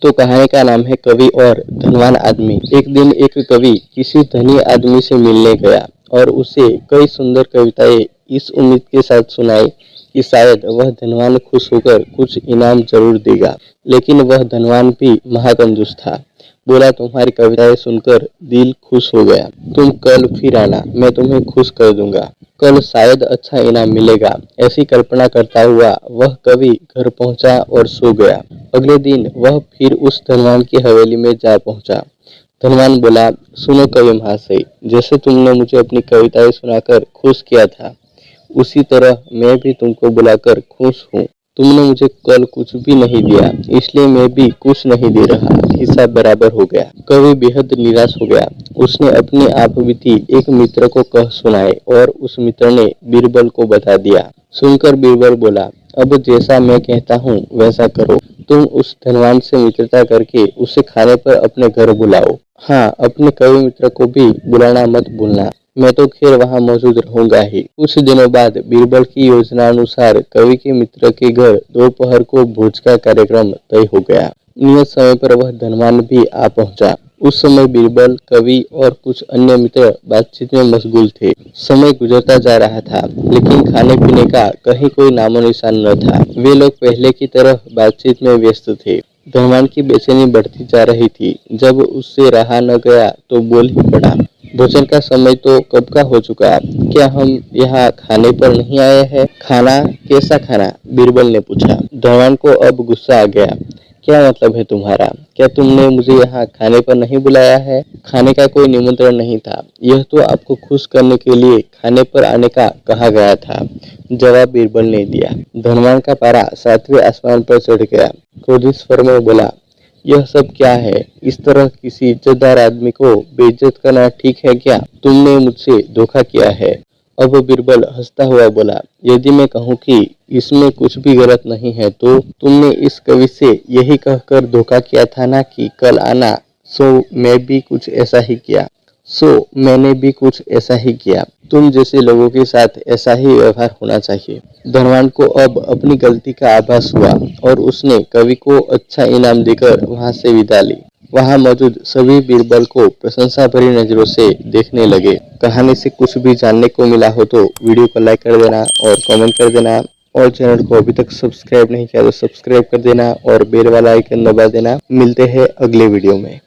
तो कहानी का नाम है कवि और धनवान आदमी। एक दिन एक कवि किसी धनी आदमी से मिलने गया और उसे कई सुंदर कविताएं इस उम्मीद के साथ सुनाई कि शायद वह धनवान खुश होकर कुछ इनाम जरूर देगा। लेकिन वह धनवान भी महाकंजूस था। बोला, तुम्हारी कविताएं सुनकर दिल खुश हो गया। तुम कल फिर आना, मैं तुम्हें खुश कर दूंगा। कल शायद अच्छा इनाम मिलेगा। ऐसी कल्पना करता हुआ वह कवि घर पहुंचा और सो गया। अगले दिन वह फिर उस धनवान की हवेली में जा पहुंचा। धनवान बोला, सुनो कवि महाशय, जैसे तुमने मुझे अपनी कविताएं सुनाकर खुश किया था, उसी तरह मैं भी तुमको बुलाकर खुश हूँ। तुमने मुझे कल कुछ भी नहीं दिया, इसलिए मैं भी कुछ नहीं दे रहा। हिसाब बराबर हो गया। कवि बेहद निराश हो गया। उसने अपनी आप बीती एक मित्र को कह सुनाए और उस मित्र ने बीरबल को बता दिया। सुनकर बीरबल बोला, अब जैसा मैं कहता हूँ वैसा करो। तुम उस धनवान से मित्रता करके उसे खाने पर अपने घर बुलाओ। हाँ, अपने कवि मित्र को भी बुलाना मत भूलना। मैं तो खैर वहाँ मौजूद रहूंगा ही। कुछ दिनों बाद बीरबल की योजना अनुसार कवि के मित्र के घर दोपहर को भोज का कार्यक्रम तय हो गया। नियत समय पर वह धनवान भी आ पहुंचा। उस समय बीरबल, कवि और कुछ अन्य मित्र बातचीत में मशगूल थे। समय गुजरता जा रहा था, लेकिन खाने पीने का कहीं कोई नामो निशान न था। वे लोग पहले की तरह बातचीत में व्यस्त थे। धनवान की बेचैनी बढ़ती जा रही थी। जब उससे रहा न गया तो बोल ही पड़ा, भोजन का समय तो कब का हो चुका, क्या हम यहाँ खाने पर नहीं आए हैं? खाना? कैसा खाना? बीरबल ने पूछा। धनवान को अब गुस्सा आ गया। क्या मतलब है तुम्हारा? क्या तुमने मुझे यहाँ खाने पर नहीं बुलाया है? खाने का कोई निमंत्रण नहीं था। यह तो आपको खुश करने के लिए खाने पर आने का कहा गया था, जवाब बीरबल ने दिया। धनवान का पारा 7वें आसमान पर चढ़ गया। क्रोधित स्वर में बोला, यह सब क्या है? इस तरह किसी इज्जतदार आदमी को बेइज्जत करना ठीक है क्या? तुमने मुझसे धोखा किया है। अब बीरबल हंसता हुआ बोला, यदि मैं कहूँ कि इसमें कुछ भी गलत नहीं है तो तुमने इस कवि से यही कहकर धोखा किया था ना कि कल आना, सो मैंने भी कुछ ऐसा ही किया। तुम जैसे लोगों के साथ ऐसा ही व्यवहार होना चाहिए। धनवान को अब अपनी गलती का आभास हुआ और उसने कवि को अच्छा इनाम देकर वहां से विदा ली। वहां मौजूद सभी बीरबल को प्रशंसा भरी नजरों से देखने लगे। कहानी से कुछ भी जानने को मिला हो तो वीडियो को लाइक कर देना और कमेंट कर देना, और चैनल को अभी तक सब्सक्राइब नहीं किया तो सब्सक्राइब कर देना और बेल वाला आइकन दबा देना। मिलते हैं अगले वीडियो में।